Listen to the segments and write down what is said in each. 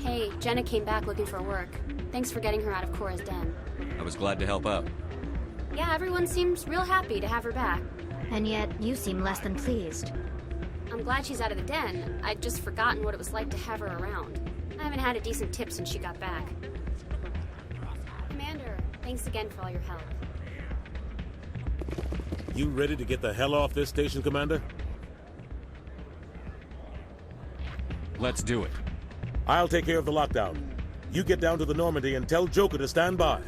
Hey, Jenna came back looking for work. Thanks for getting her out of Cora's den. I was glad to help out. Yeah, everyone seems real happy to have her back. And yet, you seem less than pleased. I'm glad she's out of the den. I'd just forgotten what it was like to have her around. I haven't had a decent tip since she got back. Commander, thanks again for all your help. You ready to get the hell off this station, Commander? Let's do it. I'll take care of the lockdown. You get down to the Normandy and tell Joker to stand by.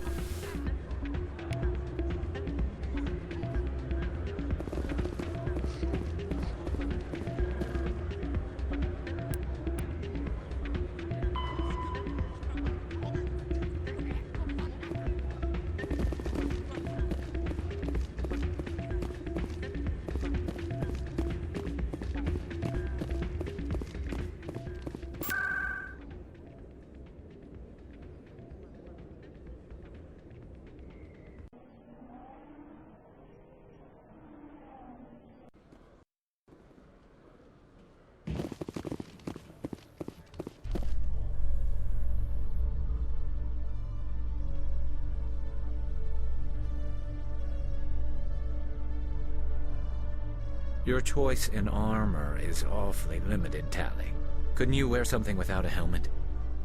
Your choice in armor is awfully limited, Tali. Couldn't you wear something without a helmet?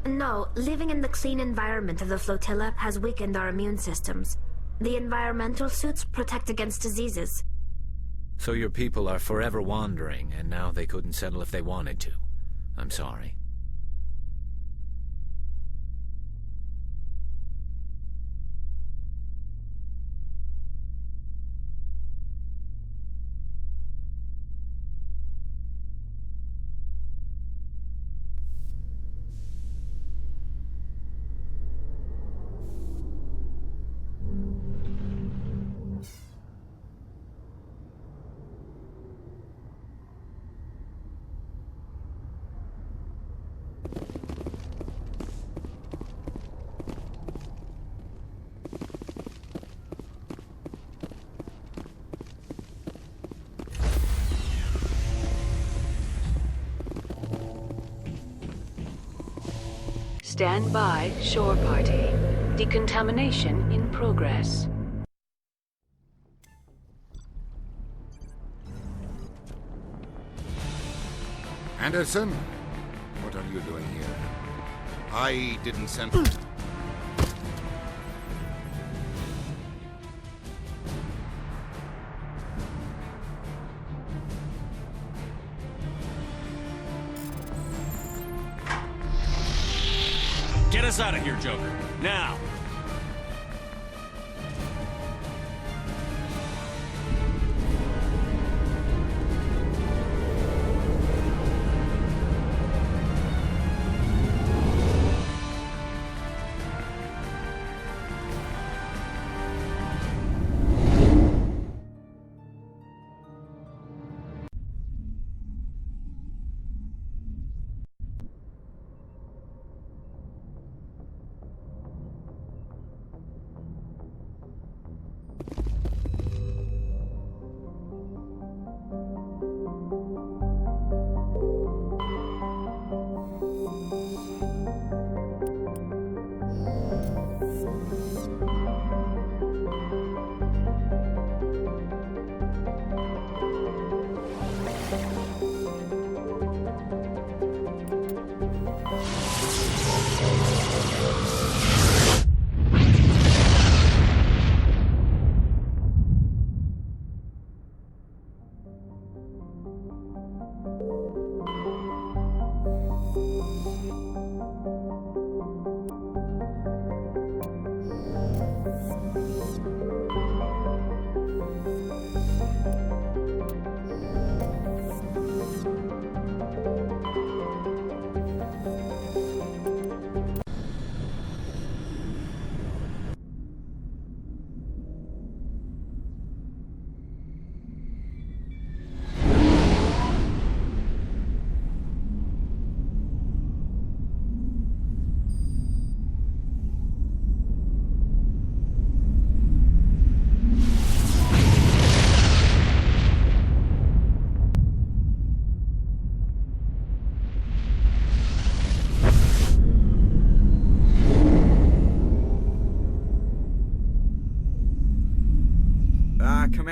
No, living in the clean environment of the flotilla has weakened our immune systems. The environmental suits protect against diseases. So your people are forever wandering, and now they couldn't settle if they wanted to. I'm sorry. Stand by, shore party. Decontamination in progress. Anderson? What are you doing here? I didn't send... Get us out of here, Joker. Now!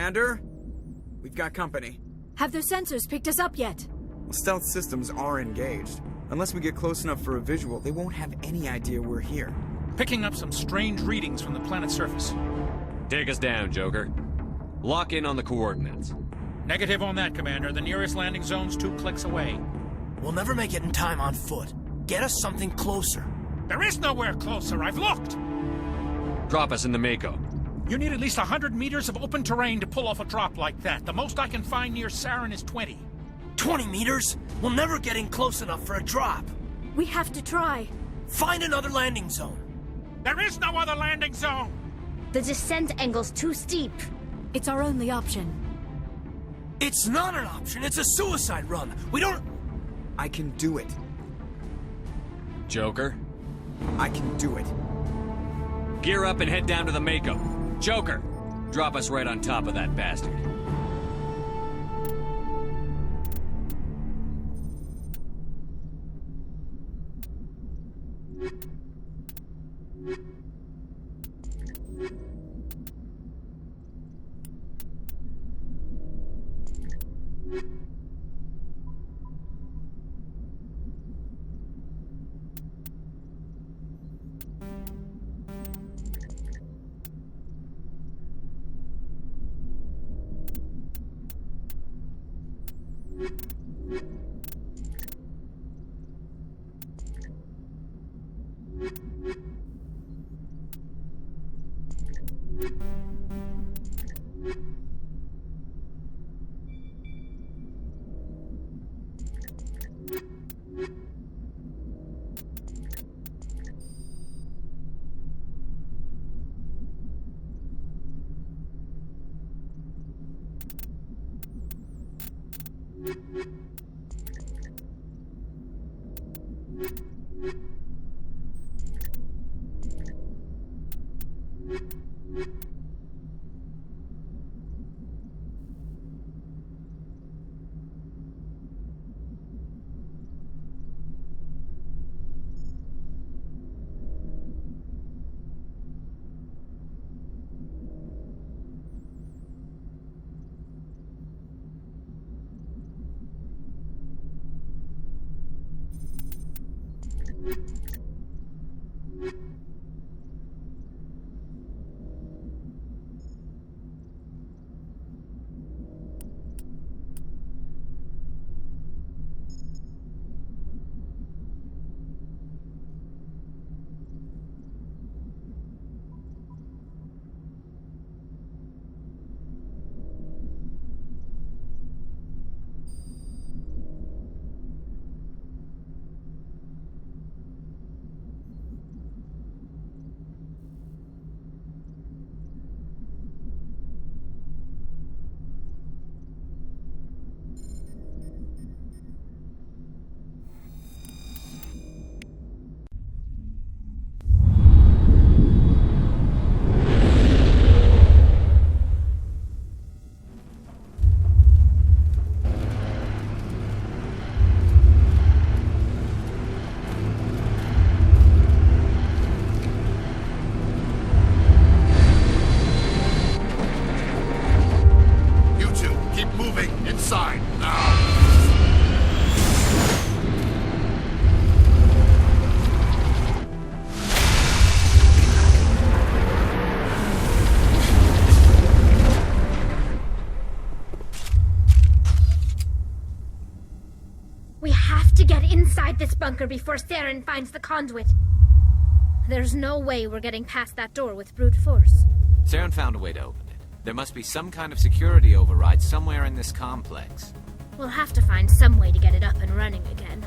Commander? We've got company. Have their sensors picked us up yet? Well, stealth systems are engaged. Unless we get close enough for a visual, they won't have any idea we're here. Picking up some strange readings from the planet's surface. Take us down, Joker. Lock in on the coordinates. Negative on that, Commander. The nearest landing zone's 2 clicks away. We'll never make it in time on foot. Get us something closer. There is nowhere closer. I've looked. Drop us in the Mako. You need at least 100 meters of open terrain to pull off a drop like that. The most I can find near Saren is 20. 20 meters? We'll never get in close enough for a drop. We have to try. Find another landing zone. There is no other landing zone! The descent angle's too steep. It's our only option. It's not an option. It's a suicide run. We don't... I can do it. Joker? I can do it. Gear up and head down to the Mako. Joker, drop us right on top of that bastard. This bunker before Saren finds the conduit. There's no way we're getting past that door with brute force. Saren found a way to open it. There must be some kind of security override somewhere in this complex. We'll have to find some way to get it up and running again.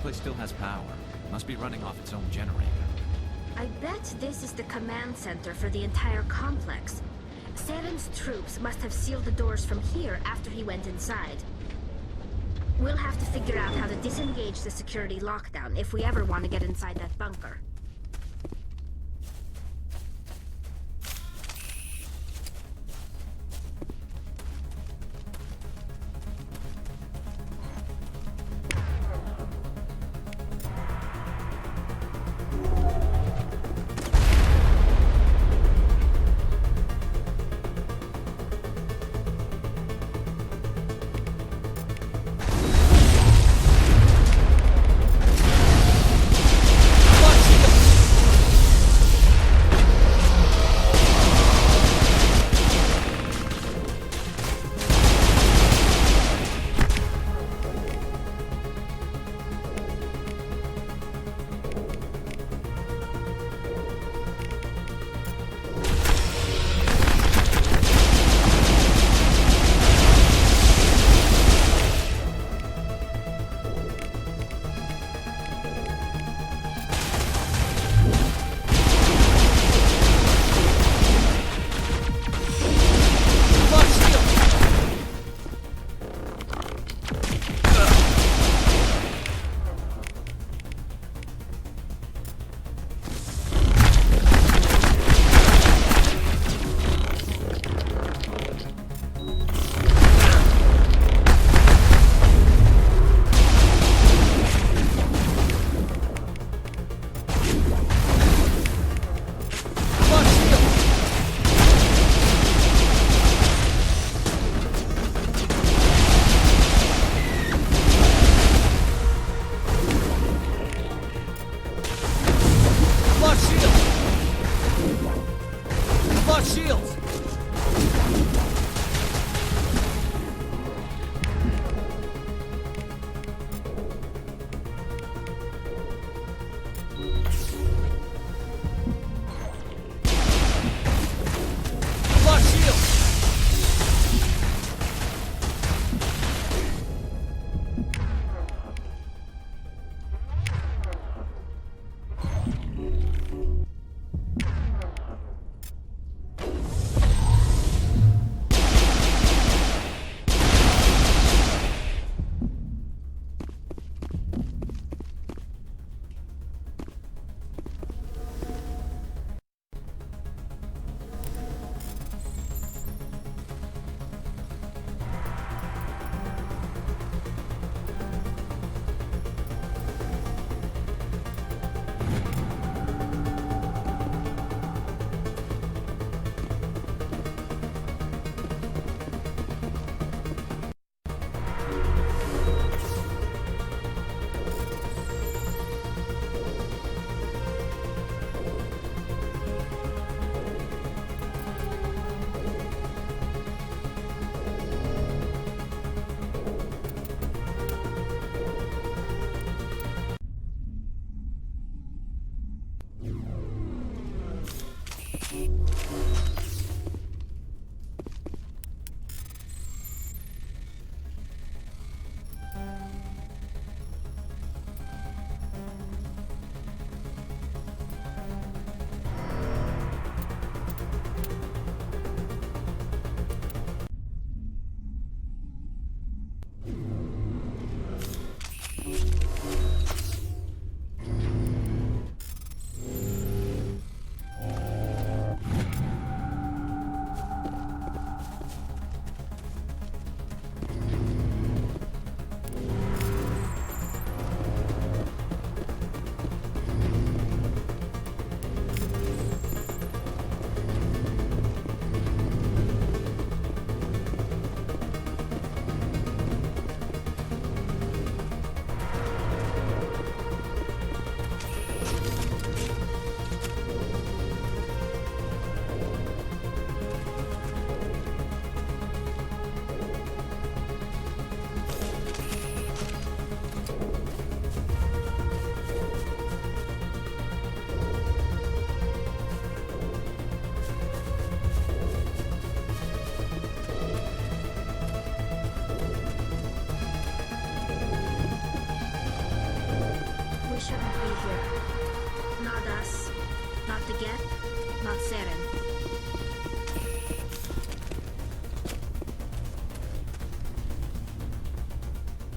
place still has power. Must be running off its own generator. I bet this is the command center for the entire complex. Saren's troops must have sealed the doors from here after he went inside. We'll have to figure out how to disengage the security lockdown if we ever want to get inside that bunker. Watch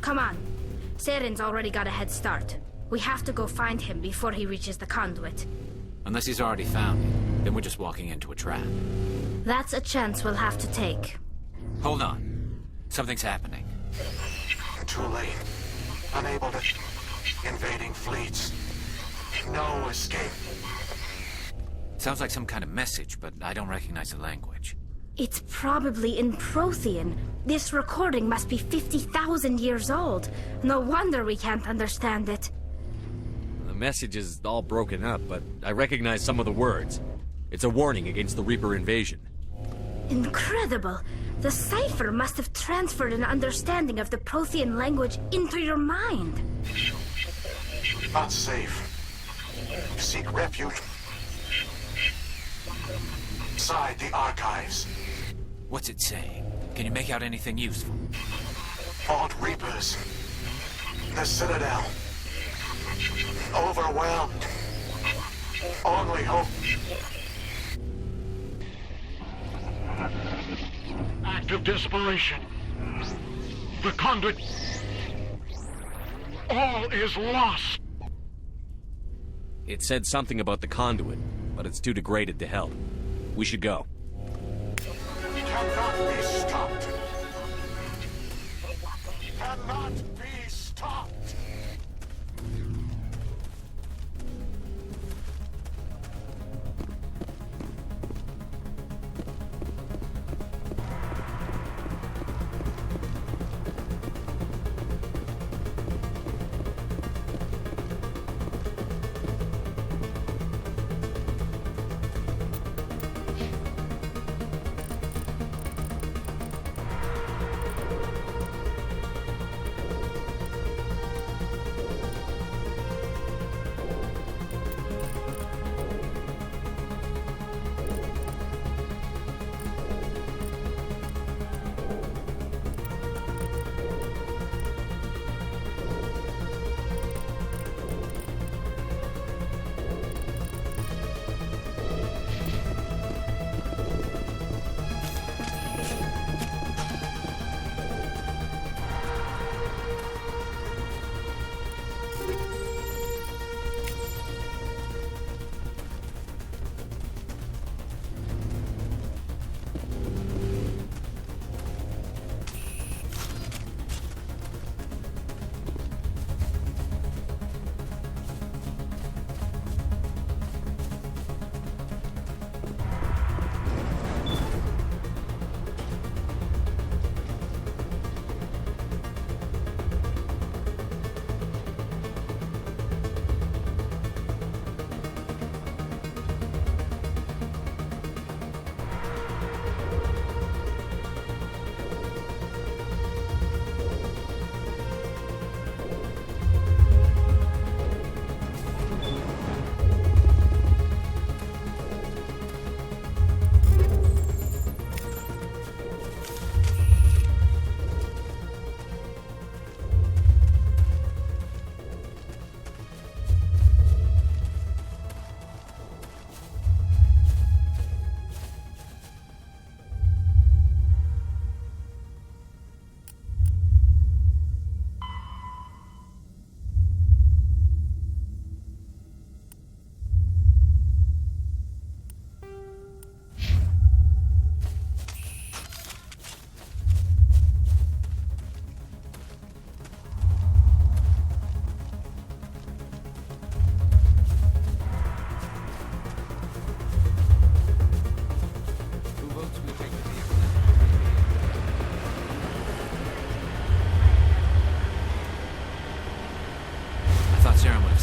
Come on. Saren's already got a head start. We have to go find him before he reaches the conduit. Unless he's already found it, then we're just walking into a trap. That's a chance we'll have to take. Hold on. Something's happening. Too late. Unable to... Invading fleets. No escape. Sounds like some kind of message, but I don't recognize the language. It's probably in Prothean. This recording must be 50,000 years old. No wonder we can't understand it. The message is all broken up, but I recognize some of the words. It's a warning against the Reaper invasion. Incredible! The cipher must have transferred an understanding of the Prothean language into your mind. Not safe. Seek refuge inside the archives. What's it saying? Can you make out anything useful? Fought Reapers. The Citadel. Overwhelmed. Only hope. Act of desperation. The conduit. All is lost. It said something about the conduit, but it's too degraded to help. We should go. Cannot be stopped. Cannot be stopped.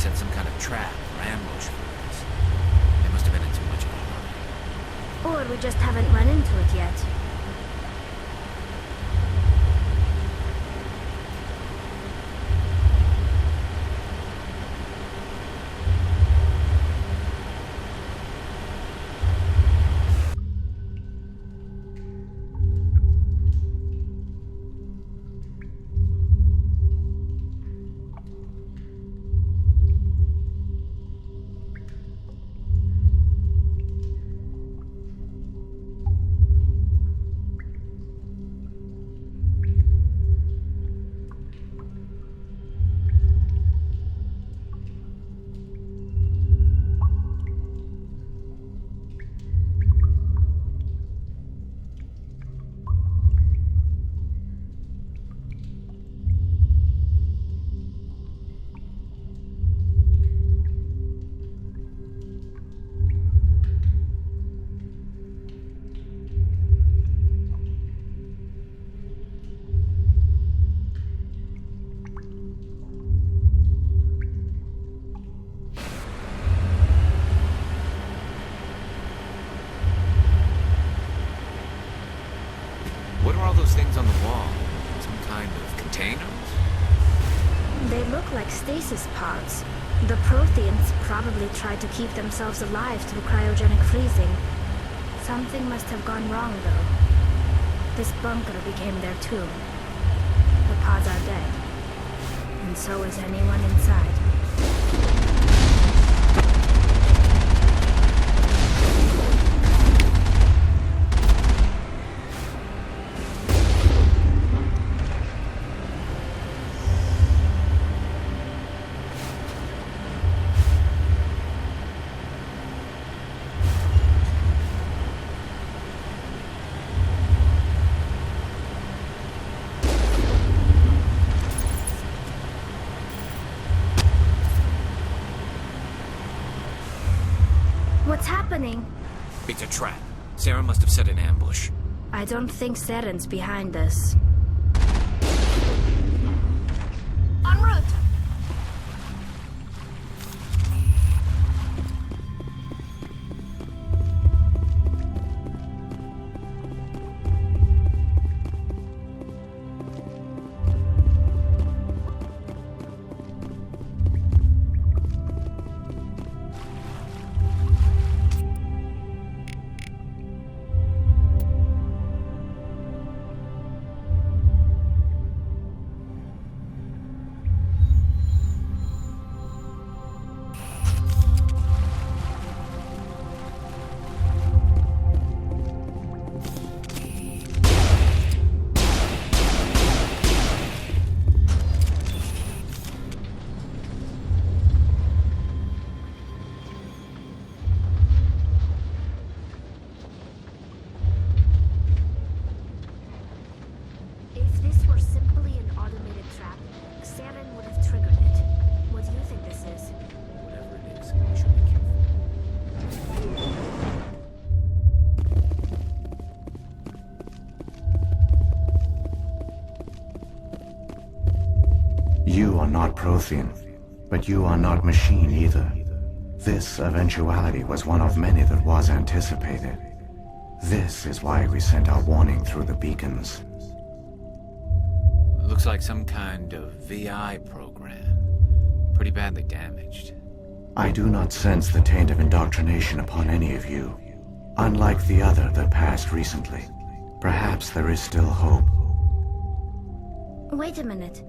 set some kind of trap or ambush for us. They must have been in too much of a hurry. Or we just haven't run into it yet. look like stasis pods. The Protheans probably tried to keep themselves alive through cryogenic freezing. Something must have gone wrong, though. This bunker became their tomb. The pods are dead. And so is anyone inside. What's happening? It's a trap. Sarah must have set an ambush. I don't think Saren's behind this. En route! You are not Prothean, but you are not machine either. This eventuality was one of many that was anticipated. This is why we sent our warning through the beacons. Looks like some kind of VI program. Pretty badly damaged. I do not sense the taint of indoctrination upon any of you. Unlike the other that passed recently. Perhaps there is still hope. Wait a minute.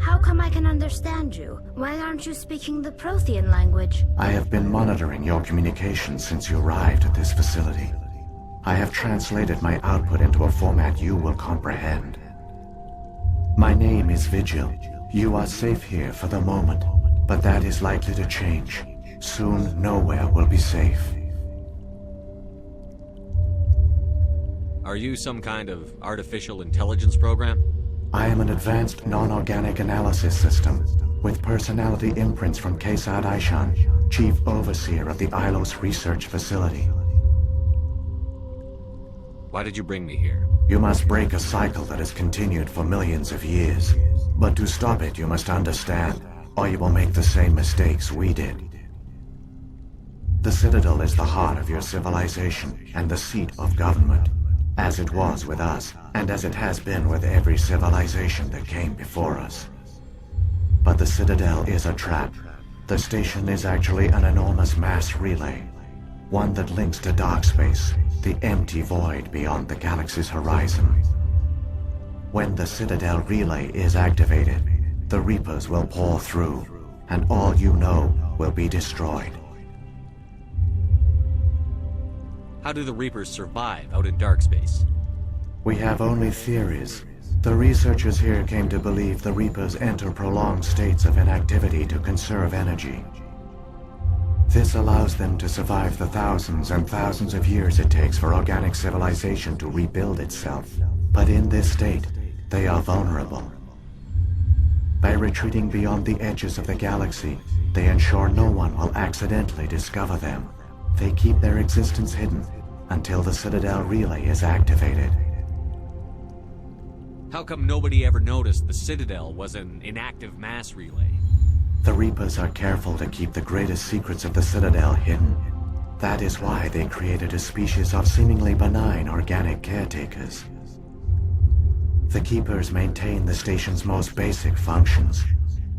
How come I can understand you? Why aren't you speaking the Prothean language? I have been monitoring your communications since you arrived at this facility. I have translated my output into a format you will comprehend. My name is Vigil. You are safe here for the moment, but that is likely to change. Soon, nowhere will be safe. Are you some kind of artificial intelligence program? I am an advanced non-organic analysis system, with personality imprints from Kesad Aishan, Chief Overseer of the Ilos Research Facility. Why did you bring me here? You must break a cycle that has continued for millions of years. But to stop it, you must understand, or you will make the same mistakes we did. The Citadel is the heart of your civilization and the seat of government, as it was with us, and as it has been with every civilization that came before us. But the Citadel is a trap. The station is actually an enormous mass relay, one that links to dark space, the empty void beyond the galaxy's horizon. When the Citadel relay is activated, the Reapers will pour through, and all you know will be destroyed. How do the Reapers survive out in dark space? We have only theories. The researchers here came to believe the Reapers enter prolonged states of inactivity to conserve energy. This allows them to survive the thousands and thousands of years it takes for organic civilization to rebuild itself. But in this state, they are vulnerable. By retreating beyond the edges of the galaxy, they ensure no one will accidentally discover them. They keep their existence hidden until the Citadel relay is activated. How come nobody ever noticed the Citadel was an inactive mass relay? The Reapers are careful to keep the greatest secrets of the Citadel hidden. That is why they created a species of seemingly benign organic caretakers. The Keepers maintain the station's most basic functions.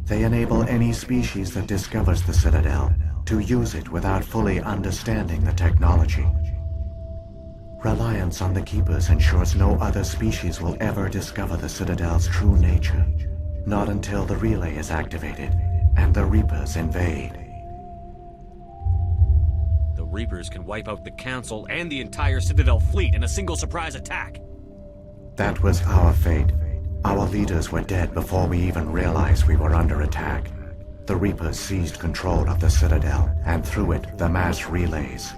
They enable any species that discovers the Citadel to use it without fully understanding the technology. Reliance on the Keepers ensures no other species will ever discover the Citadel's true nature, not until the relay is activated and the Reapers invade. The Reapers can wipe out the Council and the entire Citadel fleet in a single surprise attack. That was our fate. Our leaders were dead before we even realized we were under attack. The Reapers seized control of the Citadel, and through it, the mass relays.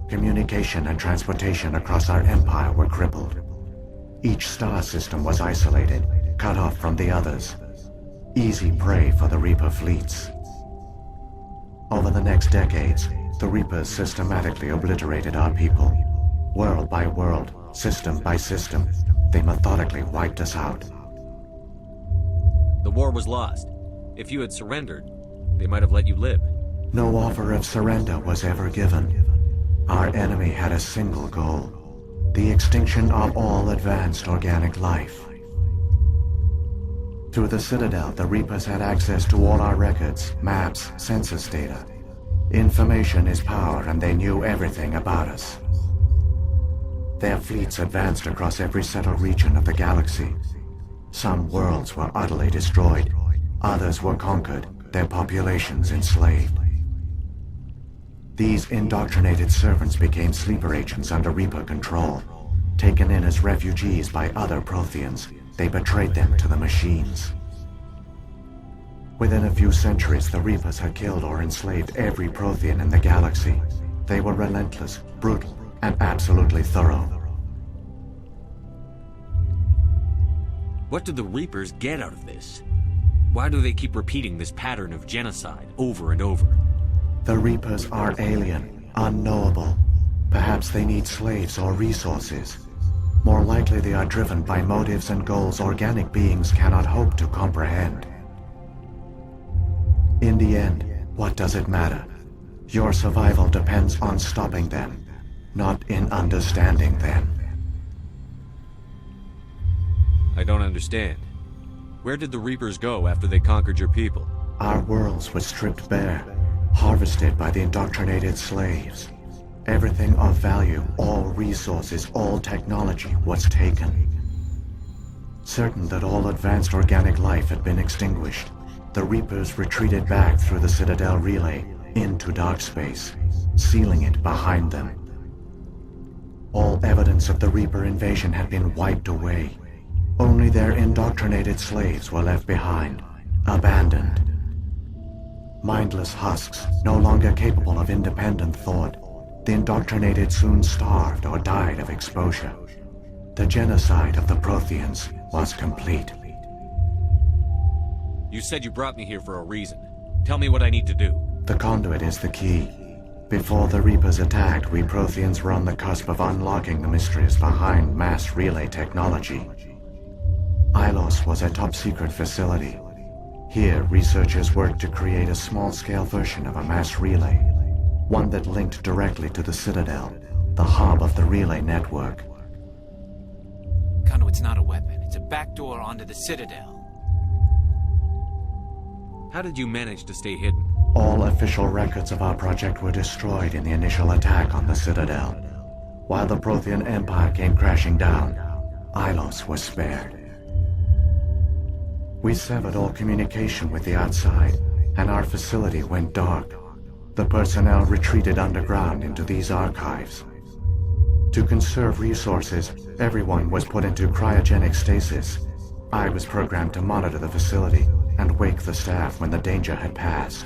Communication and transportation across our empire were crippled. Each star system was isolated, cut off from the others. Easy prey for the Reaper fleets. Over the next decades, the Reapers systematically obliterated our people. World by world, system by system, they methodically wiped us out. The war was lost. If you had surrendered, they might have let you live. No offer of surrender was ever given. Our enemy had a single goal: the extinction of all advanced organic life. Through the Citadel, the Reapers had access to all our records, maps, census data. Information is power, and they knew everything about us. Their fleets advanced across every settled region of the galaxy. Some worlds were utterly destroyed. Others were conquered, their populations enslaved. These indoctrinated servants became sleeper agents under Reaper control. Taken in as refugees by other Protheans, they betrayed them to the machines. Within a few centuries, the Reapers had killed or enslaved every Prothean in the galaxy. They were relentless, brutal, and absolutely thorough. What do the Reapers get out of this? Why do they keep repeating this pattern of genocide over and over? The Reapers are alien, unknowable. Perhaps they need slaves or resources. More likely they are driven by motives and goals organic beings cannot hope to comprehend. In the end, what does it matter? Your survival depends on stopping them, not in understanding them. I don't understand. Where did the Reapers go after they conquered your people? Our worlds were stripped bare, harvested by the indoctrinated slaves. Everything of value, all resources, all technology was taken. Certain that all advanced organic life had been extinguished, the Reapers retreated back through the Citadel relay into dark space, sealing it behind them. All evidence of the Reaper invasion had been wiped away. Only their indoctrinated slaves were left behind, abandoned. Mindless husks, no longer capable of independent thought, the indoctrinated soon starved or died of exposure. The genocide of the Protheans was complete. You said you brought me here for a reason. Tell me what I need to do. The conduit is the key. Before the Reapers attacked, we Protheans were on the cusp of unlocking the mysteries behind mass relay technology. Ilos was a top-secret facility. Here, researchers worked to create a small-scale version of a mass relay, one that linked directly to the Citadel, the hub of the relay network. Conduit's not a weapon. It's a backdoor onto the Citadel. How did you manage to stay hidden? All official records of our project were destroyed in the initial attack on the Citadel. While the Prothean Empire came crashing down, Ilos was spared. We severed all communication with the outside, and our facility went dark. The personnel retreated underground into these archives. To conserve resources, everyone was put into cryogenic stasis. I was programmed to monitor the facility and wake the staff when the danger had passed.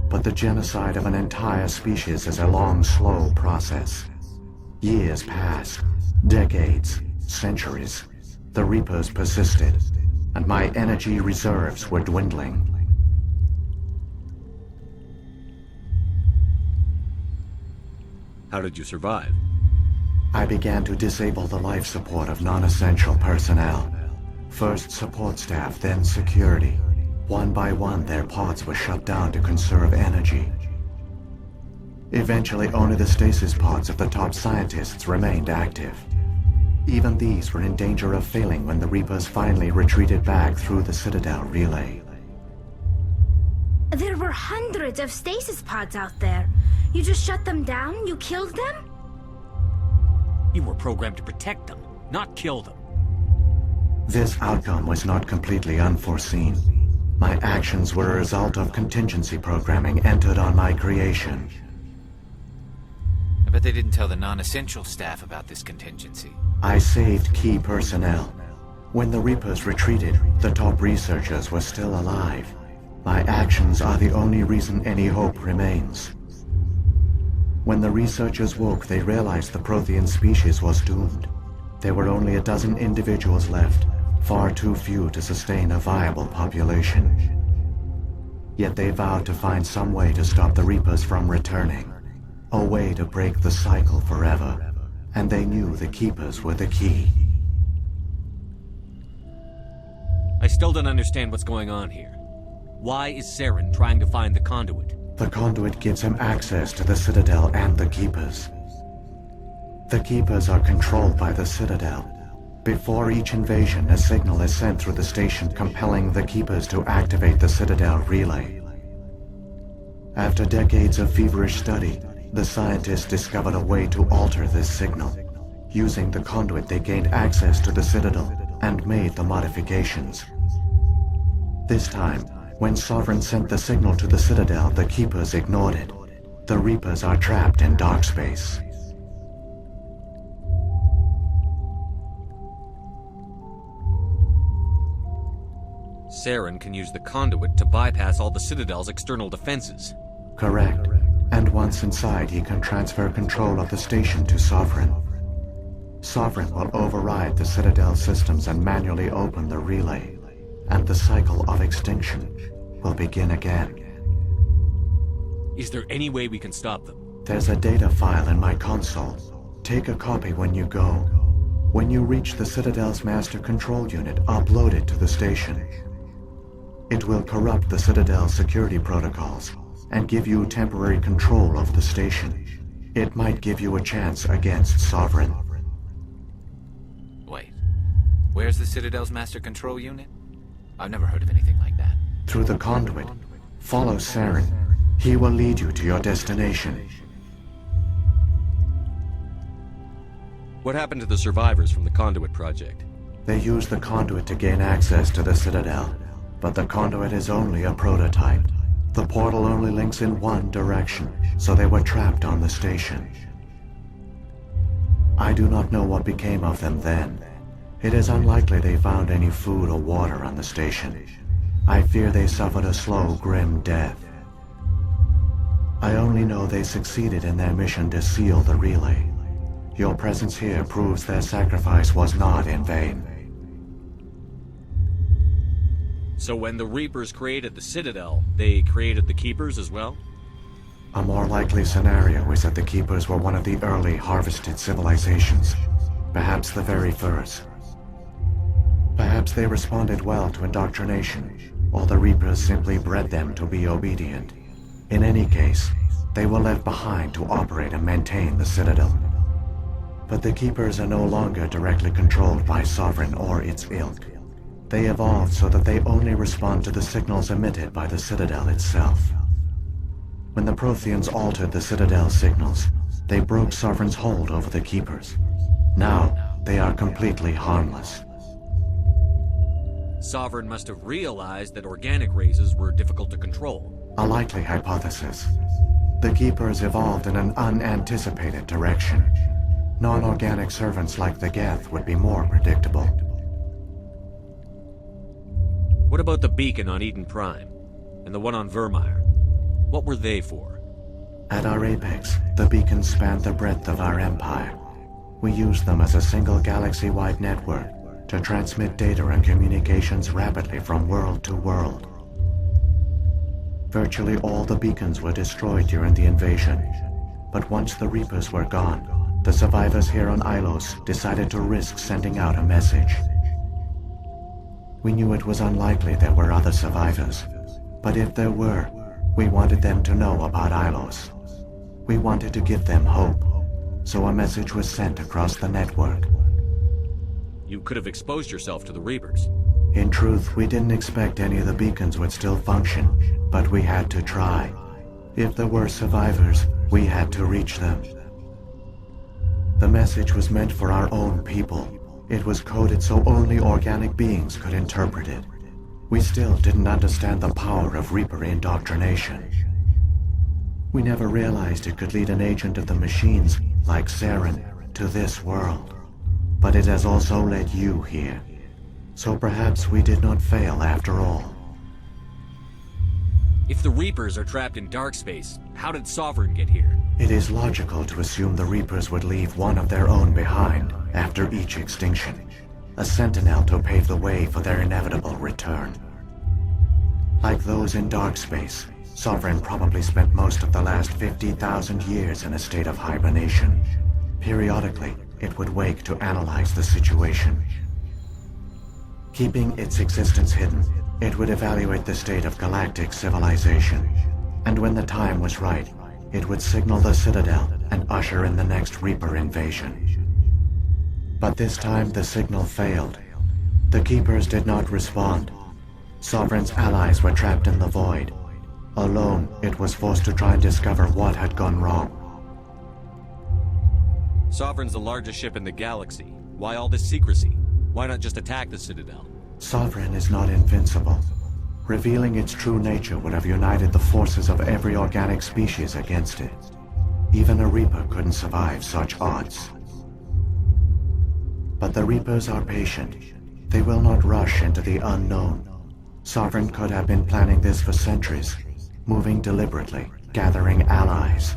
But the genocide of an entire species is a long, slow process. Years passed, decades, centuries. The Reapers persisted, and my energy reserves were dwindling. How did you survive? I began to disable the life support of non-essential personnel. First support staff, then security. One by one, their pods were shut down to conserve energy. Eventually, only the stasis pods of the top scientists remained active. Even these were in danger of failing when the Reapers finally retreated back through the Citadel relay. There were hundreds of stasis pods out there. You just shut them down? You killed them? You were programmed to protect them, not kill them. This outcome was not completely unforeseen. My actions were a result of contingency programming entered on my creation. I bet they didn't tell the non-essential staff about this contingency. I saved key personnel. When the Reapers retreated, the top researchers were still alive. My actions are the only reason any hope remains. When the researchers woke, they realized the Prothean species was doomed. There were only a dozen individuals left, far too few to sustain a viable population. Yet they vowed to find some way to stop the Reapers from returning. A way to break the cycle forever. And they knew the Keepers were the key. I still don't understand what's going on here. Why is Saren trying to find the conduit? The conduit gives him access to the Citadel and the Keepers. The Keepers are controlled by the Citadel. Before each invasion, a signal is sent through the station compelling the Keepers to activate the Citadel relay. After decades of feverish study, the scientists discovered a way to alter this signal. Using the conduit, they gained access to the Citadel and made the modifications. This time, when Sovereign sent the signal to the Citadel, the Keepers ignored it. The Reapers are trapped in dark space. Saren can use the conduit to bypass all the Citadel's external defenses. Correct. And once inside, he can transfer control of the station to Sovereign. Sovereign will override the Citadel systems and manually open the relay. And the cycle of extinction will begin again. Is there any way we can stop them? There's a data file in my console. Take a copy when you go. When you reach the Citadel's master control unit, upload it to the station. It will corrupt the Citadel's security protocols and give you temporary control of the station. It might give you a chance against Sovereign. Wait, where's the Citadel's master control unit? I've never heard of anything like that. Through the conduit, follow Saren. He will lead you to your destination. What happened to the survivors from the Conduit project? They used the conduit to gain access to the Citadel, but the conduit is only a prototype. The portal only links in one direction, so they were trapped on the station. I do not know what became of them then. It is unlikely they found any food or water on the station. I fear they suffered a slow, grim death. I only know they succeeded in their mission to seal the relay. Your presence here proves their sacrifice was not in vain. So when the Reapers created the Citadel, they created the Keepers as well? A more likely scenario is that the Keepers were one of the early harvested civilizations, perhaps the very first. Perhaps they responded well to indoctrination, or the Reapers simply bred them to be obedient. In any case, they were left behind to operate and maintain the Citadel. But the Keepers are no longer directly controlled by Sovereign or its ilk. They evolved so that they only respond to the signals emitted by the Citadel itself. When the Protheans altered the Citadel signals, they broke Sovereign's hold over the Keepers. Now, they are completely harmless. Sovereign must have realized that organic races were difficult to control. A likely hypothesis. The Keepers evolved in an unanticipated direction. Non-organic servants like the Geth would be more predictable. What about the beacon on Eden Prime? And the one on Vermeer? What were they for? At our apex, the beacons spanned the breadth of our empire. We used them as a single galaxy-wide network to transmit data and communications rapidly from world to world. Virtually all the beacons were destroyed during the invasion, but once the Reapers were gone, the survivors here on Ilos decided to risk sending out a message. We knew it was unlikely there were other survivors, but if there were, we wanted them to know about Ilos. We wanted to give them hope, so a message was sent across the network. You could have exposed yourself to the Reapers. In truth, we didn't expect any of the beacons would still function, but we had to try. If there were survivors, we had to reach them. The message was meant for our own people. It was coded so only organic beings could interpret it. We still didn't understand the power of Reaper indoctrination. We never realized it could lead an agent of the machines, like Saren, to this world. But it has also led you here. So perhaps we did not fail after all. If the Reapers are trapped in dark space, how did Sovereign get here? It is logical to assume the Reapers would leave one of their own behind after each extinction. A sentinel to pave the way for their inevitable return. Like those in dark space, Sovereign probably spent most of the last 50,000 years in a state of hibernation. Periodically, it would wake to analyze the situation. Keeping its existence hidden, it would evaluate the state of galactic civilization. And when the time was right, it would signal the Citadel and usher in the next Reaper invasion. But this time the signal failed. The Keepers did not respond. Sovereign's allies were trapped in the void. Alone, it was forced to try and discover what had gone wrong. Sovereign's the largest ship in the galaxy. Why all this secrecy? Why not just attack the Citadel? Sovereign is not invincible. Revealing its true nature would have united the forces of every organic species against it. Even a Reaper couldn't survive such odds. But the Reapers are patient. They will not rush into the unknown. Sovereign could have been planning this for centuries, moving deliberately, gathering allies.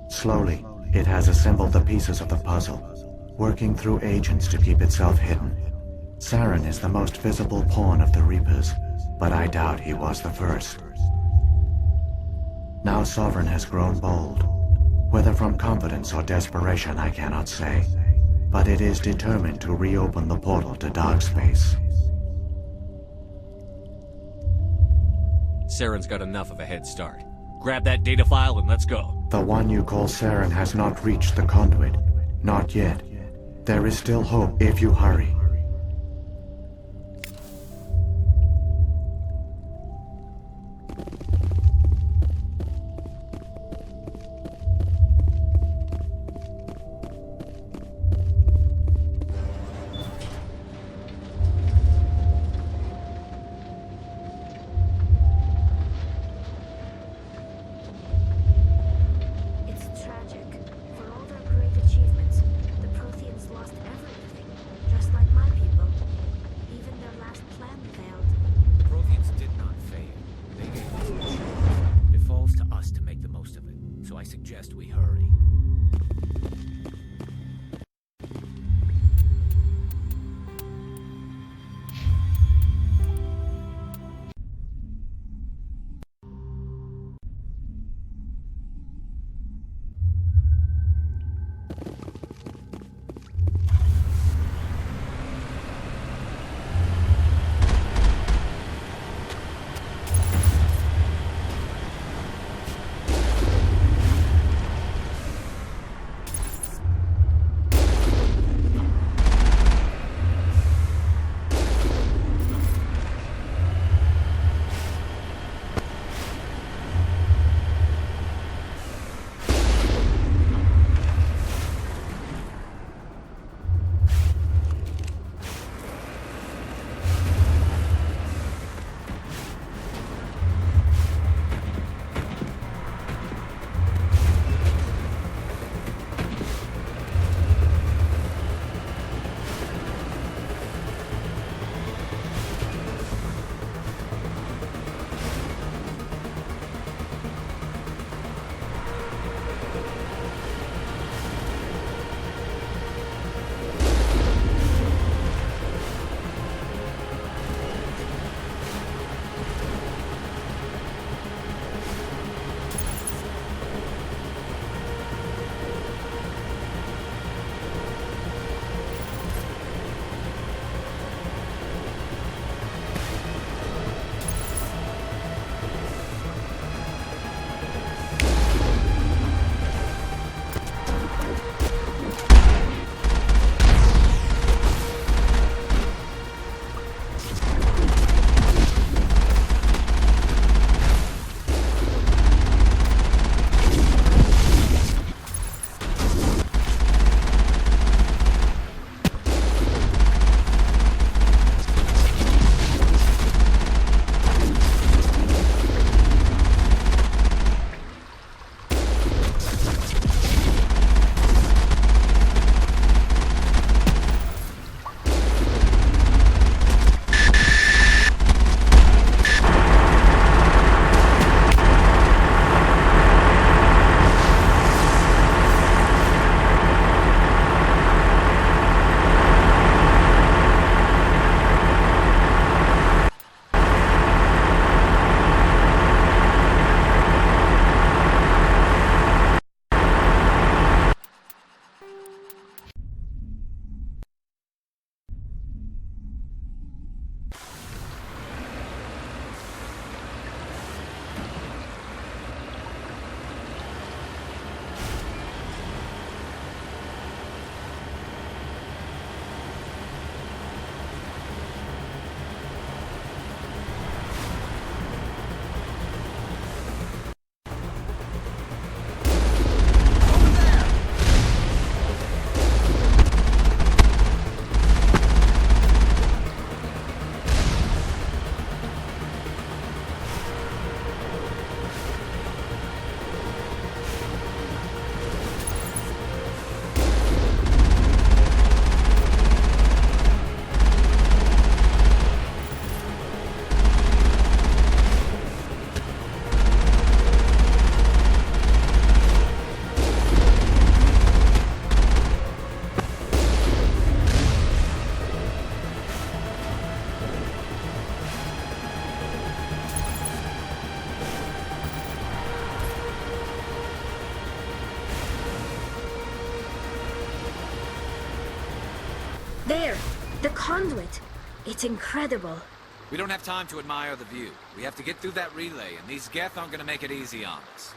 Slowly, it has assembled the pieces of the puzzle, working through agents to keep itself hidden. Saren is the most visible pawn of the Reapers, but I doubt he was the first. Now Sovereign has grown bold. Whether from confidence or desperation, I cannot say. But it is determined to reopen the portal to dark space. Saren's got enough of a head start. Grab that data file and let's go. The one you call Saren has not reached the conduit. Not yet. There is still hope if you hurry. For all their great achievements, the Protheans lost everything, just like my conduit. It's incredible. We don't have time to admire the view. We have to get through that relay, and these Geth aren't gonna make it easy on us.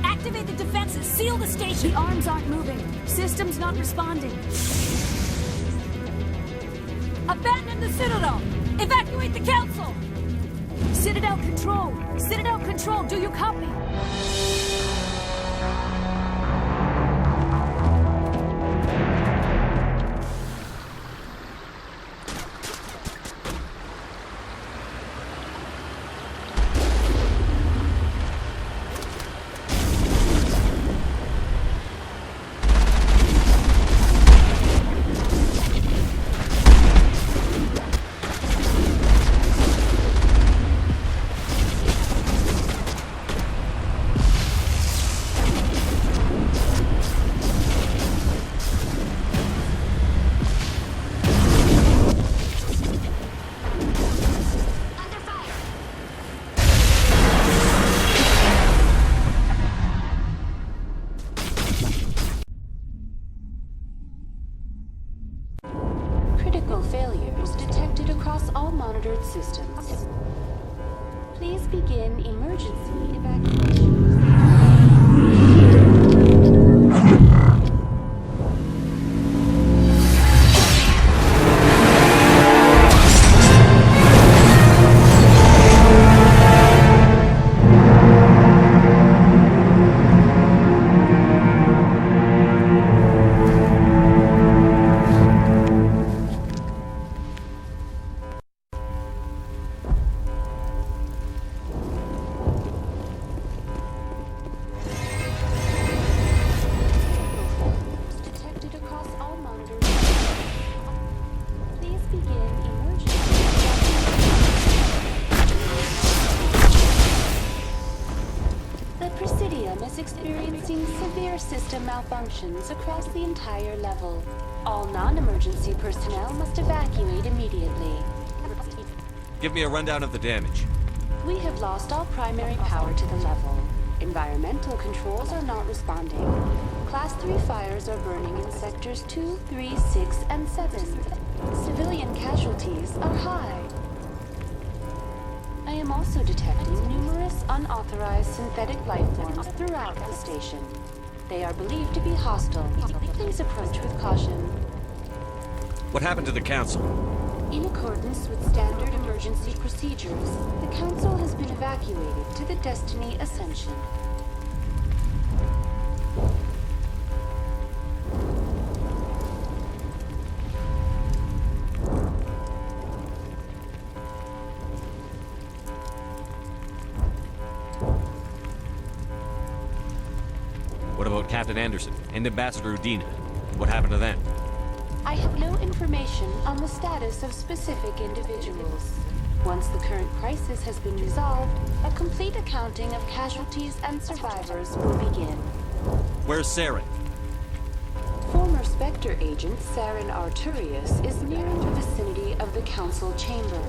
Activate the defenses! Seal the station! The arms aren't moving. Systems not responding. Abandon the Citadel! Evacuate the Council! Citadel Control! Citadel Control, do you copy? Critical failures detected across all monitored systems. Please begin emergency evacuation. Is experiencing severe system malfunctions across the entire level. All non-emergency personnel must evacuate immediately. Give me a rundown of the damage. We have lost all primary power to the level. Environmental controls are not responding. Class 3 fires are burning in sectors 2, 3, 6, and 7. Civilian casualties are high. I am also detecting numerous unauthorized synthetic life forms throughout the station. They are believed to be hostile. Please approach with caution. What happened to the Council? In accordance with standard emergency procedures, the Council has been evacuated to the Destiny Ascension. What about Captain Anderson and Ambassador Udina? What happened to them? I have no information on the status of specific individuals. Once the current crisis has been resolved, a complete accounting of casualties and survivors will begin. Where's Saren? Former Spectre agent Saren Arturius is nearing the vicinity of the Council chamber.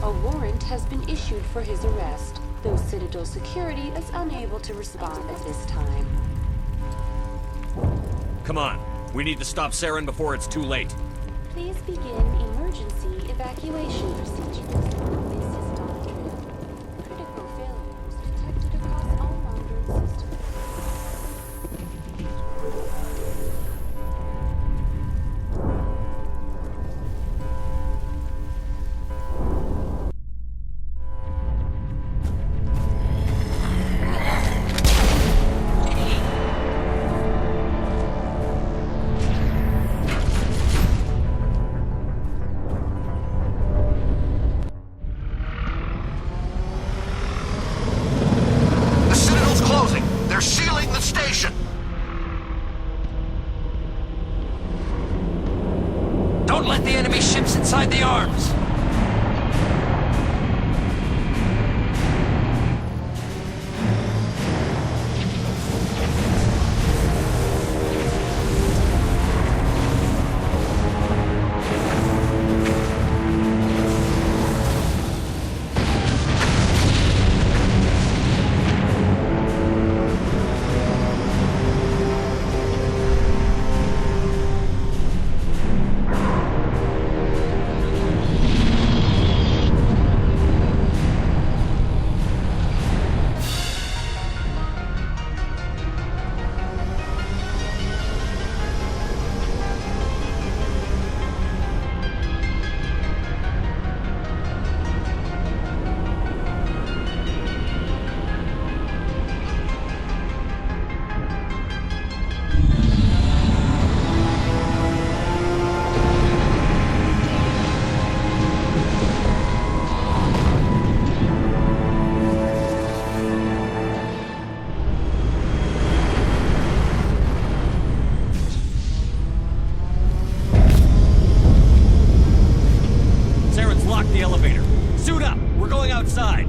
A warrant has been issued for his arrest, though Citadel security is unable to respond at this time. Come on. We need to stop Saren before it's too late. Please begin emergency evacuation procedures. This is Doctrine. Critical failures detected across all monitored systems. Suit up! We're going outside!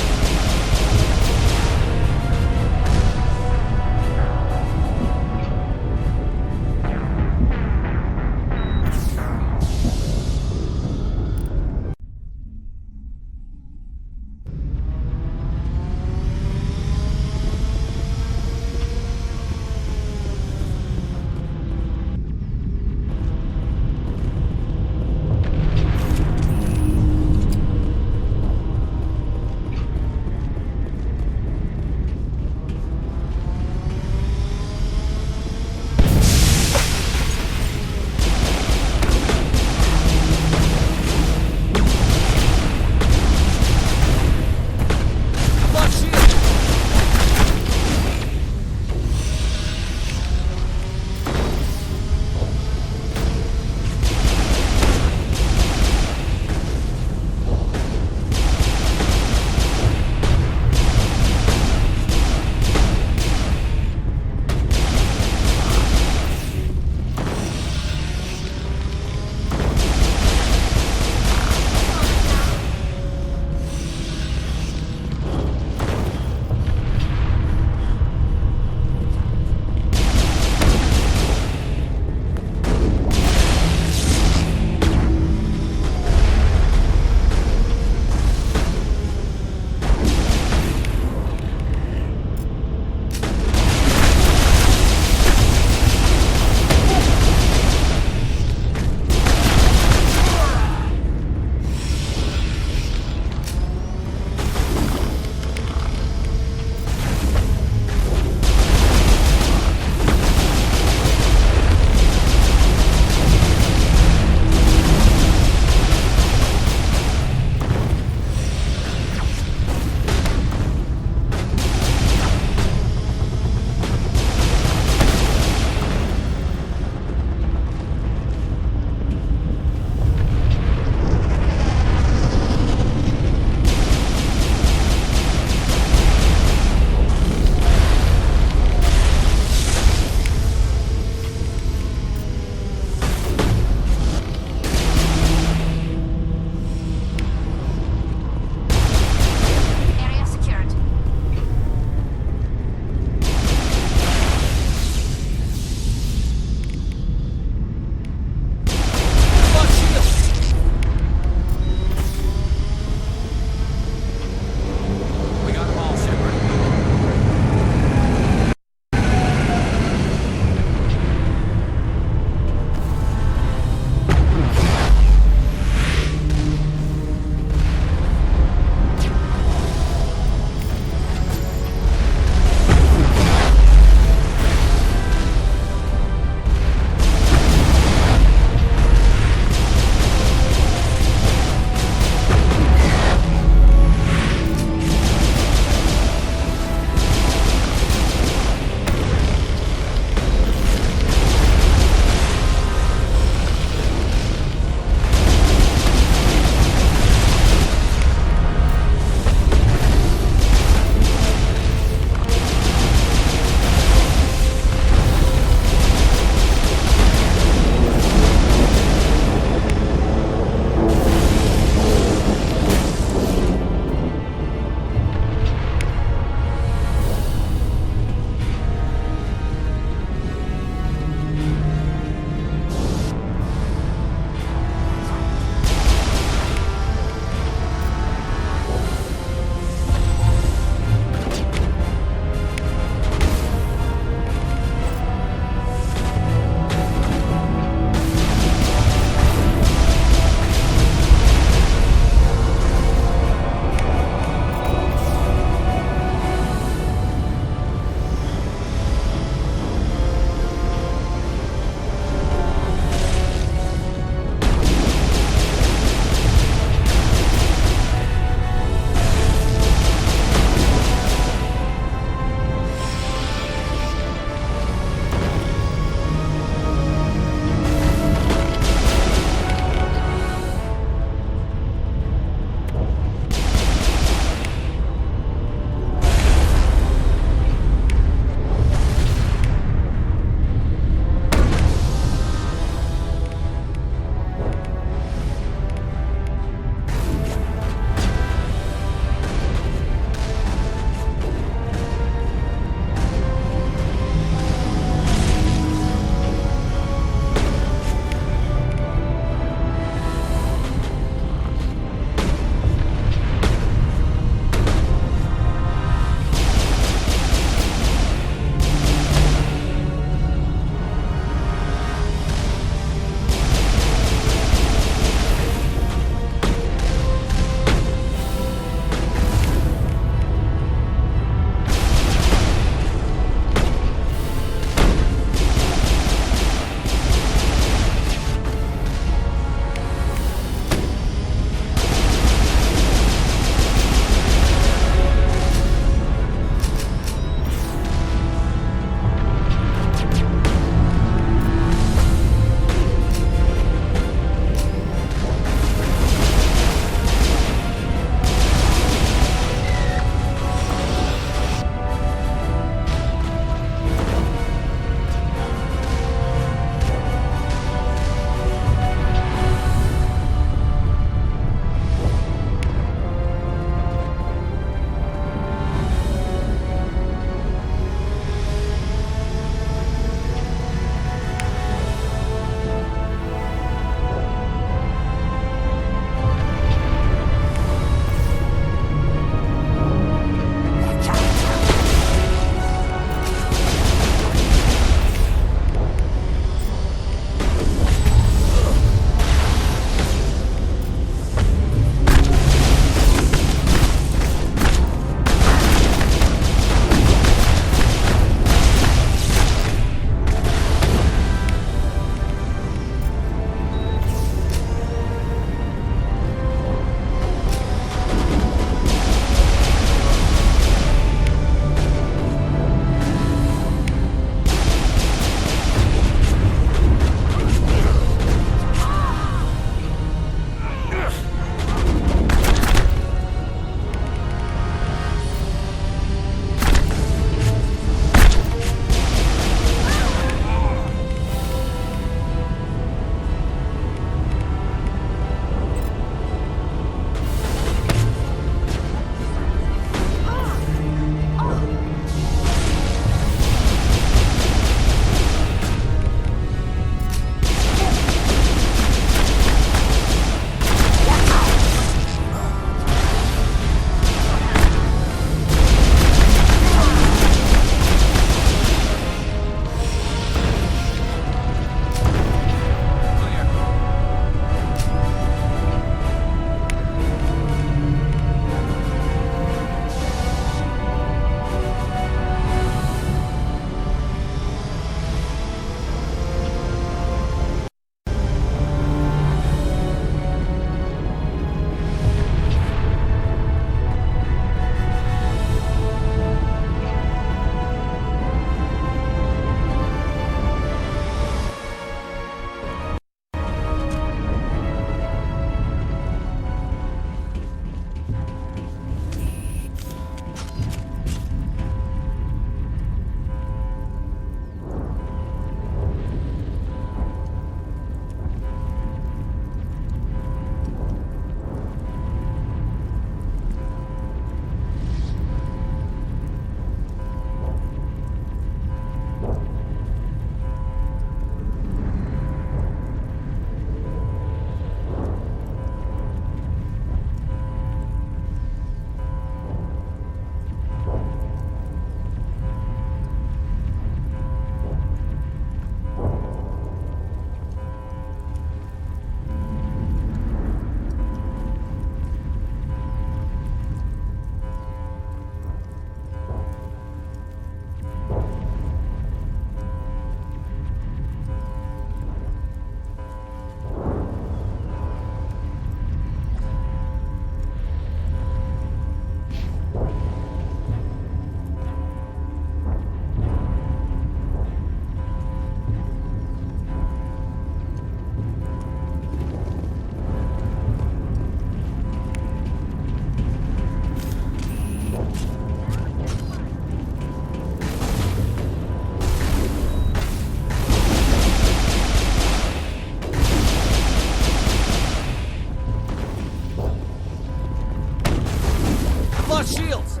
lost shields!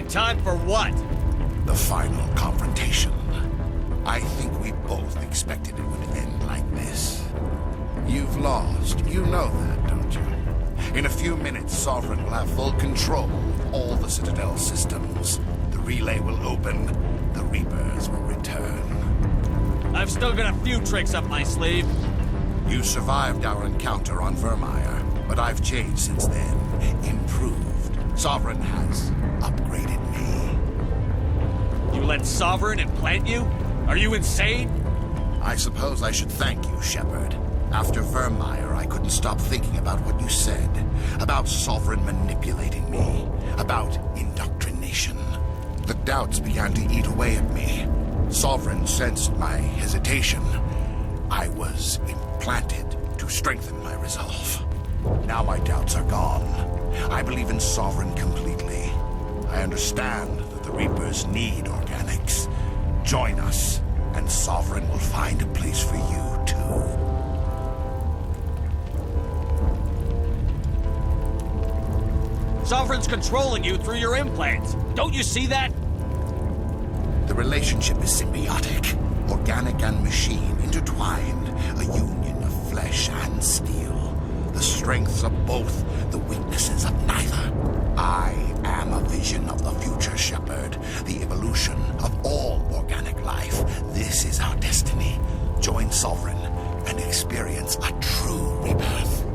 Time for what? The final confrontation. I think we both expected it would end like this. You've lost. You know that, don't you? In a few minutes, Sovereign will have full control of all the Citadel systems. The relay will open. The Reapers will return. I've still got a few tricks up my sleeve. You survived our encounter on Vermeer, but I've changed since then. Improved. Sovereign has upgraded me. You let Sovereign implant you? Are you insane? I suppose I should thank you, Shepard. After Vermeer, I couldn't stop thinking about what you said. About Sovereign manipulating me. About indoctrination. The doubts began to eat away at me. Sovereign sensed my hesitation. I was implanted to strengthen my resolve. Now my doubts are gone. I believe in Sovereign completely. I understand that the Reapers need organics. Join us, and Sovereign will find a place for you, too. Sovereign's controlling you through your implants. Don't you see that? The relationship is symbiotic. Organic and machine intertwined. A union of flesh and steel. The strengths of both, the weaknesses of neither. I am a vision of the future, Shepard. The evolution of all organic life. This is our destiny. Join Sovereign and experience a true rebirth.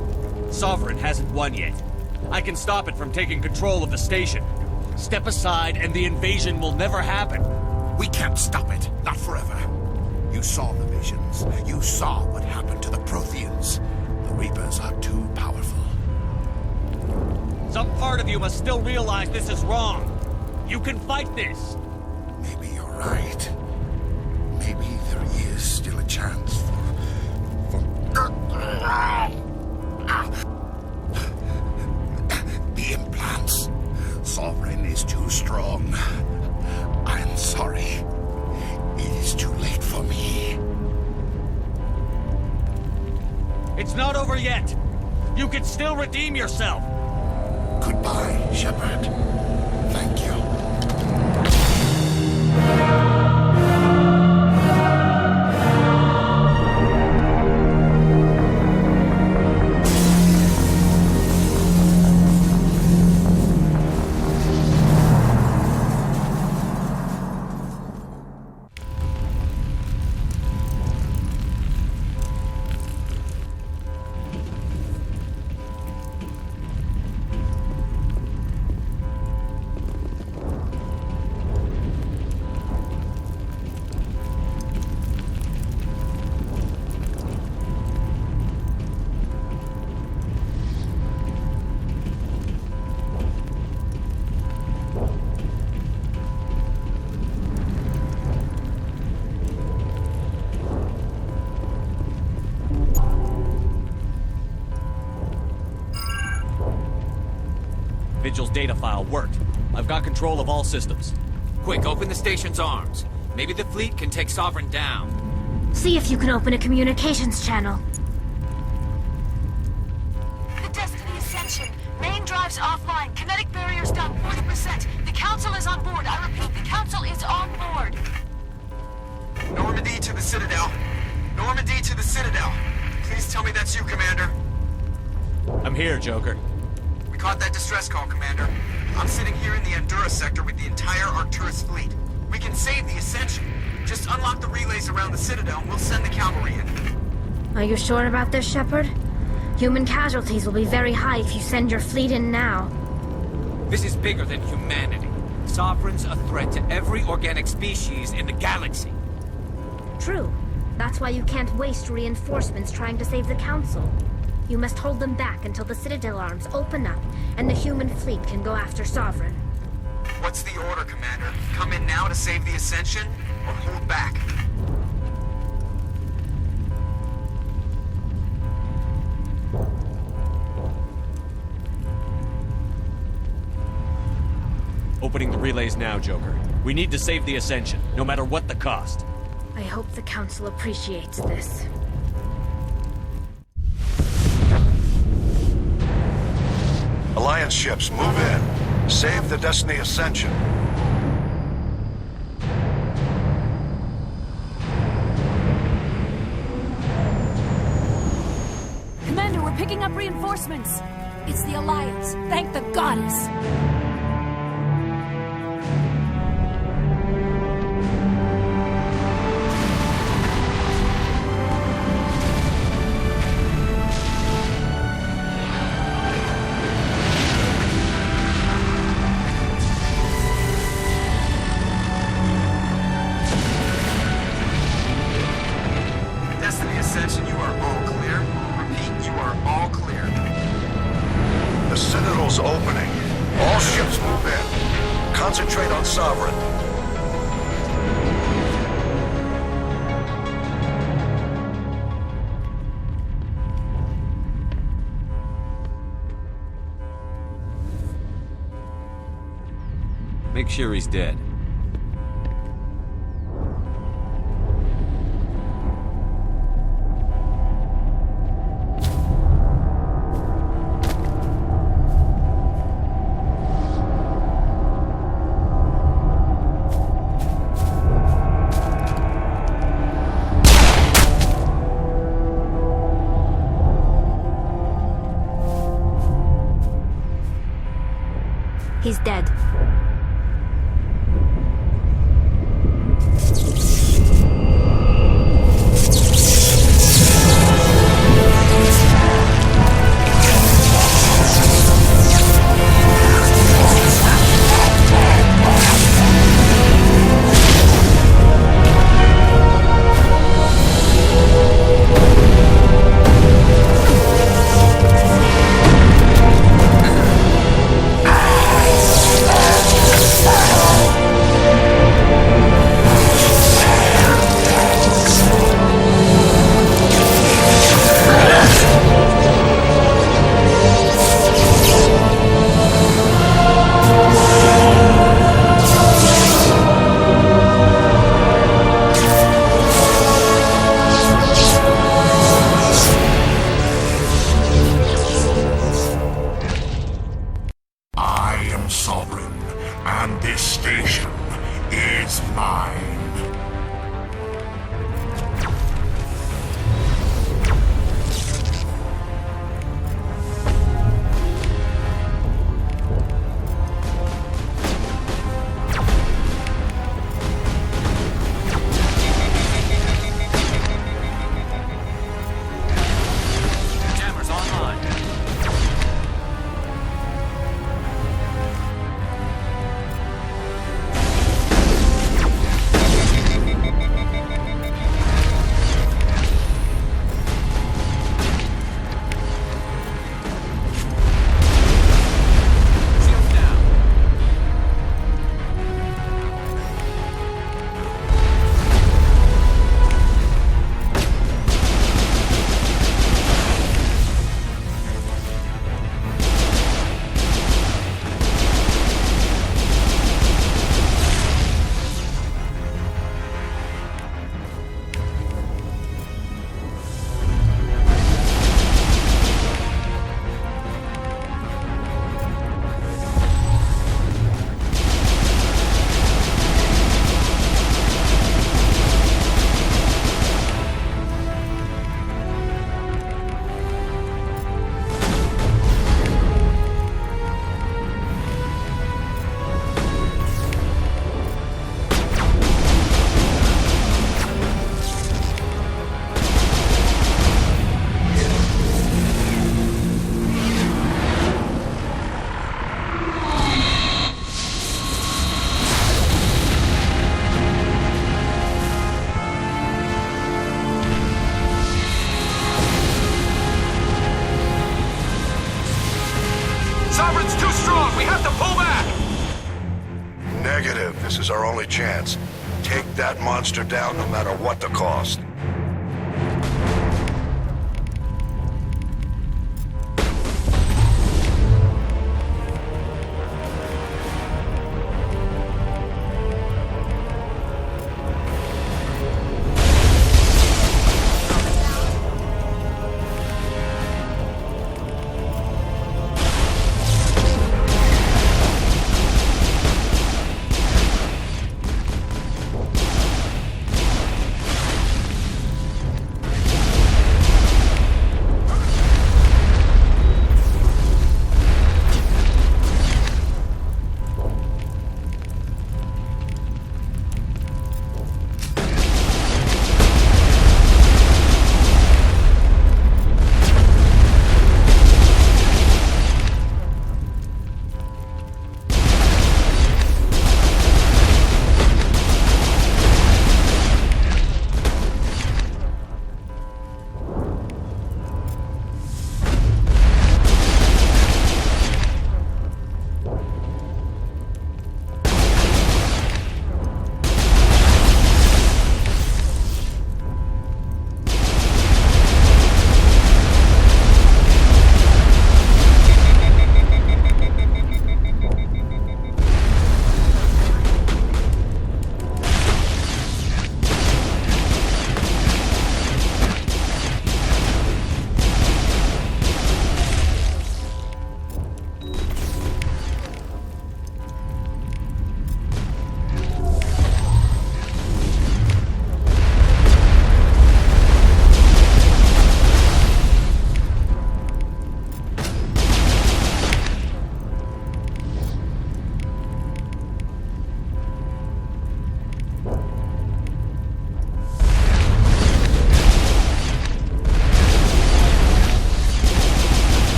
Sovereign hasn't won yet. I can stop it from taking control of the station. Step aside and the invasion will never happen. We can't stop it. Not forever. You saw the visions. You saw what happened to the Protheans. The Reapers are too powerful. Some part of you must still realize this is wrong. You can fight this. Maybe you're right. Maybe there is still a chance for... The implants. Sovereign is too strong. I'm sorry. It is too late for me. It's not over yet. You can still redeem yourself. Goodbye, Shepard. Thank you. Vigil's data file worked. I've got control of all systems. Quick, open the station's arms. Maybe the fleet can take Sovereign down. See if you can open a communications channel. The Destiny Ascension. Main drives offline. Kinetic barriers down 40%. The Council is on board. I repeat, the Council is on board. Normandy to the Citadel. Normandy to the Citadel. Please tell me that's you, Commander. I'm here, Joker. We caught that distress call, Commander. I'm sitting here in the Andura sector with the entire Arcturus fleet. We can save the Ascension. Just unlock the relays around the Citadel and we'll send the cavalry in. Are you sure about this, Shepard? Human casualties will be very high if you send your fleet in now. This is bigger than humanity. Sovereign's a threat to every organic species in the galaxy. True. That's why you can't waste reinforcements trying to save the Council. You must hold them back until the Citadel arms open up and the human fleet can go after Sovereign. What's the order, Commander? Come in now to save the Ascension, or hold back? Opening the relays now, Joker. We need to save the Ascension, no matter what the cost. I hope the Council appreciates this. Alliance ships, move in. Save the Destiny Ascension. Commander, we're picking up reinforcements. It's the Alliance. Thank the goddess. Destiny Ascension, you are all clear. Repeat, you are all clear. The Citadel's opening. All ships move in. Concentrate on Sovereign. Make sure he's dead. He's dead. Sovereign, and this station is mine. Jammers online. is our only chance. Take that monster down no matter what the cost.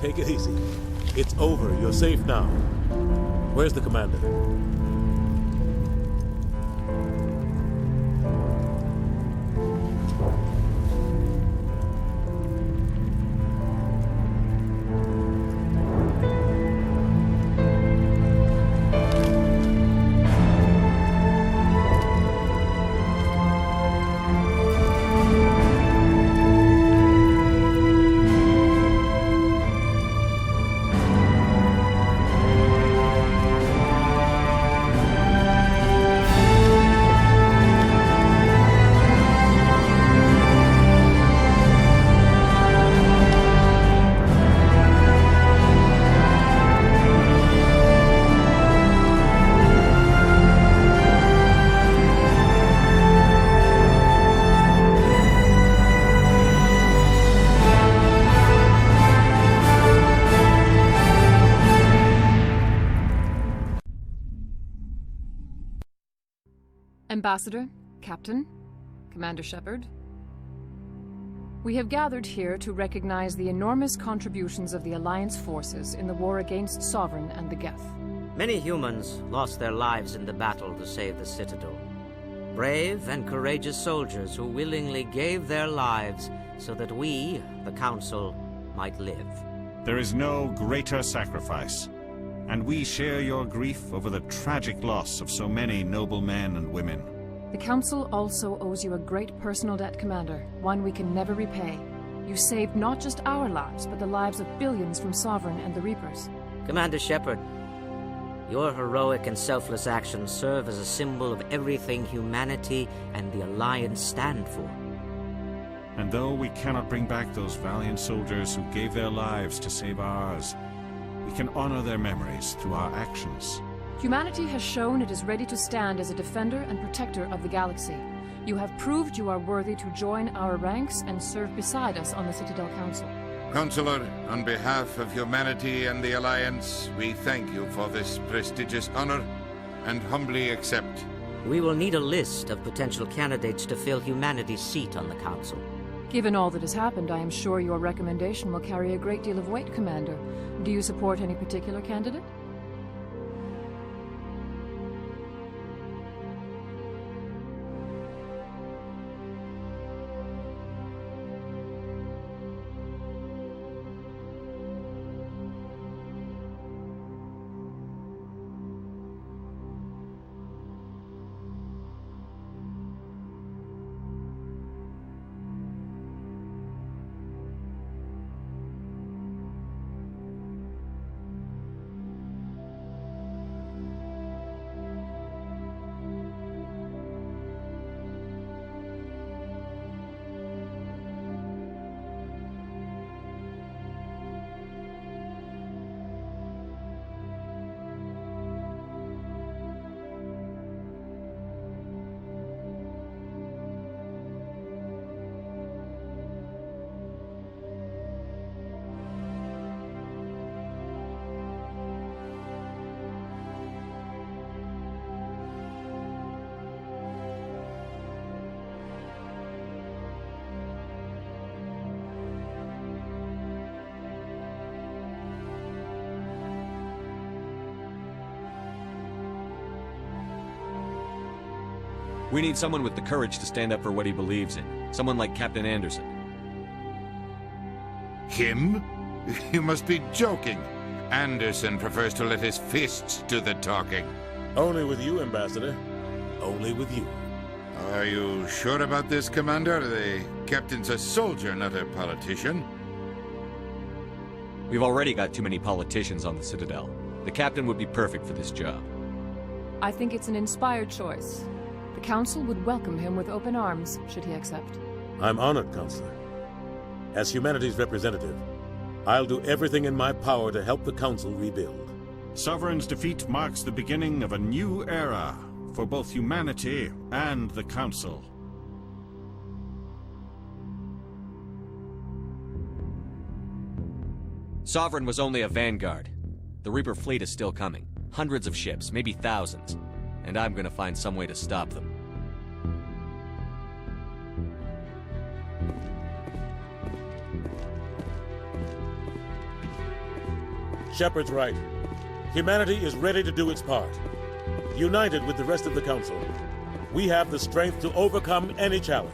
Take it easy. It's over. You're safe now. Where's the commander? Ambassador, Captain, Commander Shepard. We have gathered here to recognize the enormous contributions of the Alliance forces in the war against Sovereign and the Geth. Many humans lost their lives in the battle to save the Citadel. Brave and courageous soldiers who willingly gave their lives so that we, the Council, might live. There is no greater sacrifice, and we share your grief over the tragic loss of so many noble men and women. The Council also owes you a great personal debt, Commander, one we can never repay. You saved not just our lives, but the lives of billions from Sovereign and the Reapers. Commander Shepard, your heroic and selfless actions serve as a symbol of everything humanity and the Alliance stand for. And though we cannot bring back those valiant soldiers who gave their lives to save ours, we can honor their memories through our actions. Humanity has shown it is ready to stand as a defender and protector of the galaxy. You have proved you are worthy to join our ranks and serve beside us on the Citadel Council. Counselor, on behalf of humanity and the Alliance, we thank you for this prestigious honor and humbly accept. We will need a list of potential candidates to fill humanity's seat on the Council. Given all that has happened, I am sure your recommendation will carry a great deal of weight, Commander. Do you support any particular candidate? We need someone with the courage to stand up for what he believes in. Someone like Captain Anderson. Him? You must be joking. Anderson prefers to let his fists do the talking. Only with you, Ambassador. Only with you. Are you sure about this, Commander? The captain's a soldier, not a politician. We've already got too many politicians on the Citadel. The captain would be perfect for this job. I think it's an inspired choice. The Council would welcome him with open arms, should he accept. I'm honored, Counselor. As humanity's representative, I'll do everything in my power to help the Council rebuild. Sovereign's defeat marks the beginning of a new era for both humanity and the Council. Sovereign was only a vanguard. The Reaper fleet is still coming. Hundreds of ships, maybe thousands. And I'm gonna find some way to stop them. Shepard's right. Humanity is ready to do its part. United with the rest of the Council, we have the strength to overcome any challenge.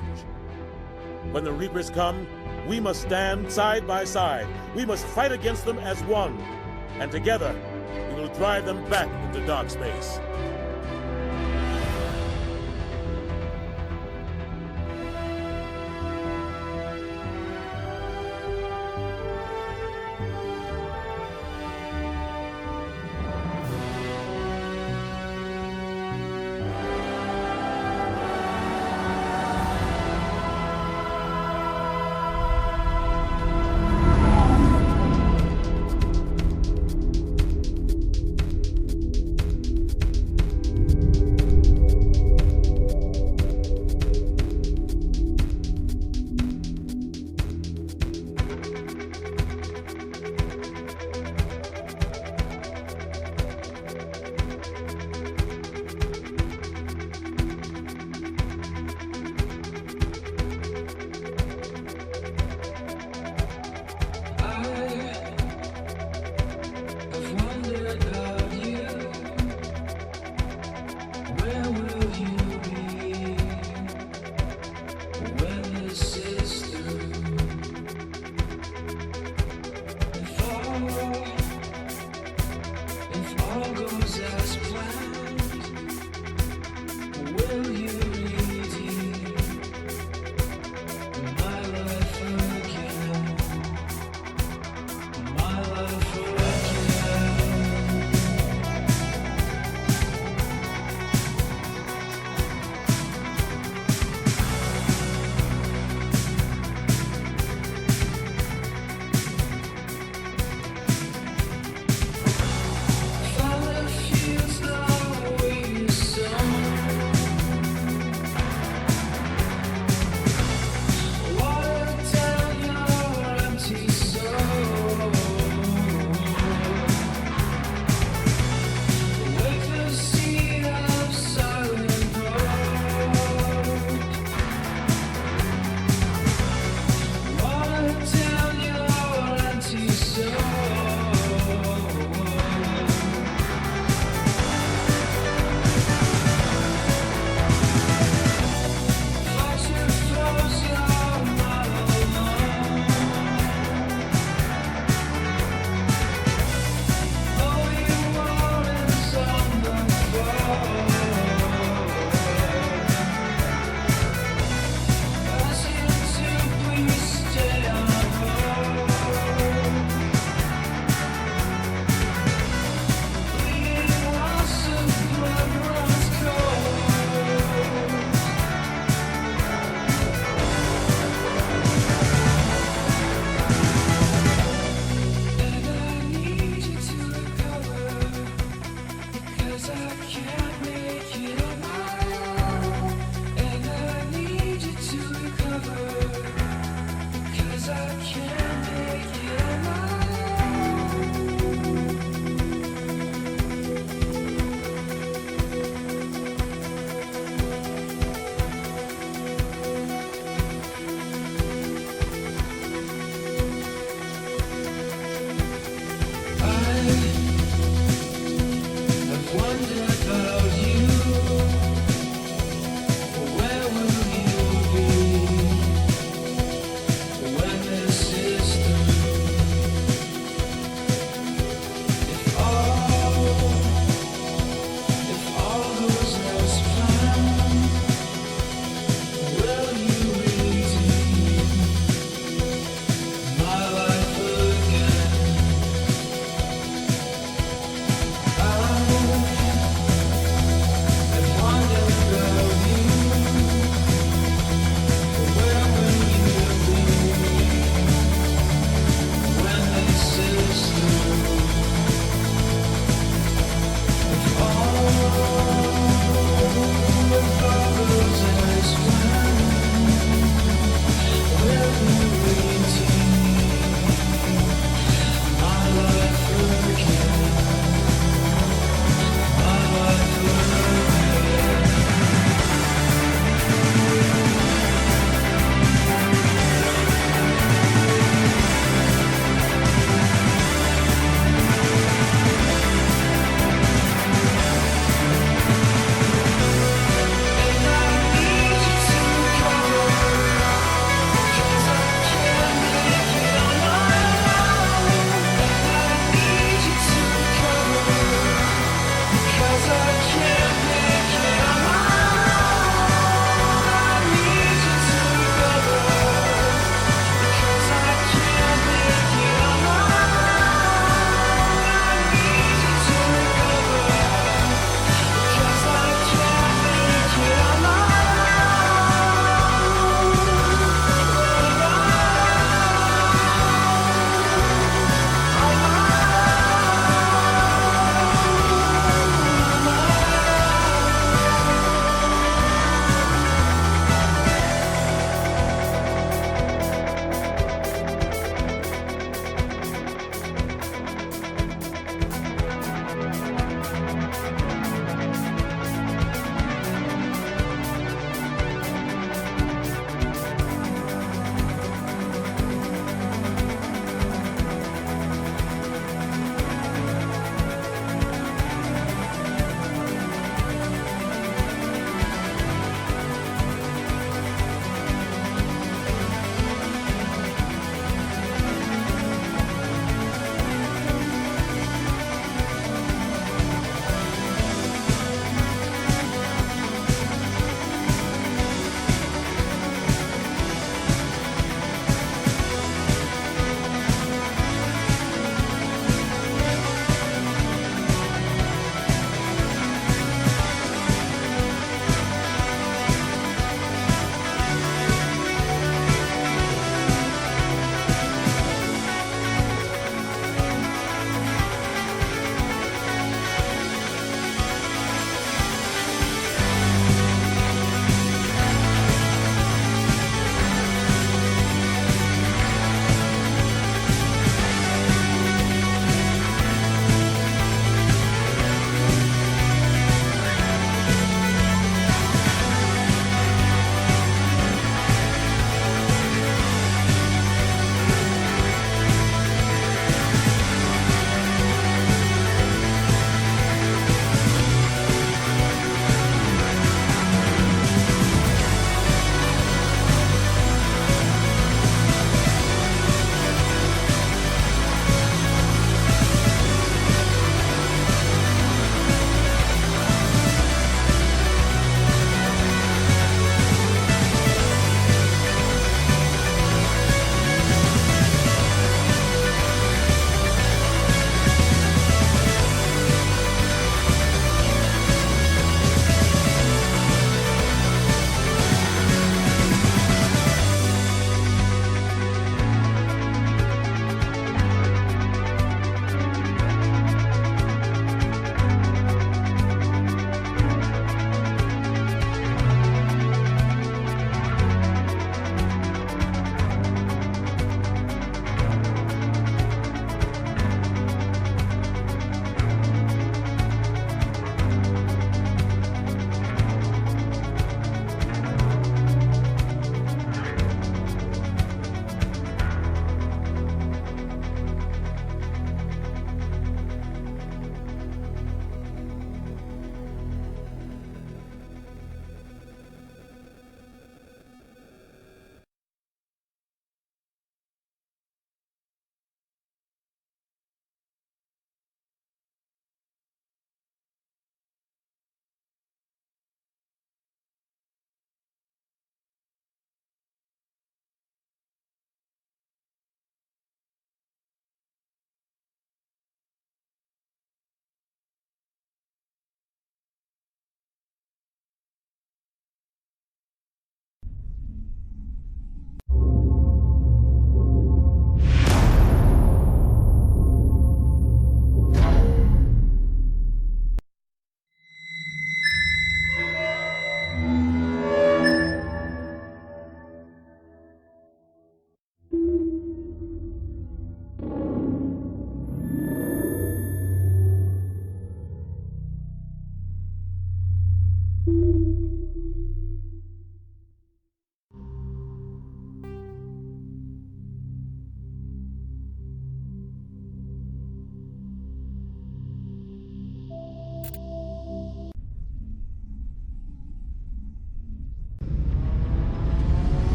When the Reapers come, we must stand side by side. We must fight against them as one. And together, we will drive them back into dark space.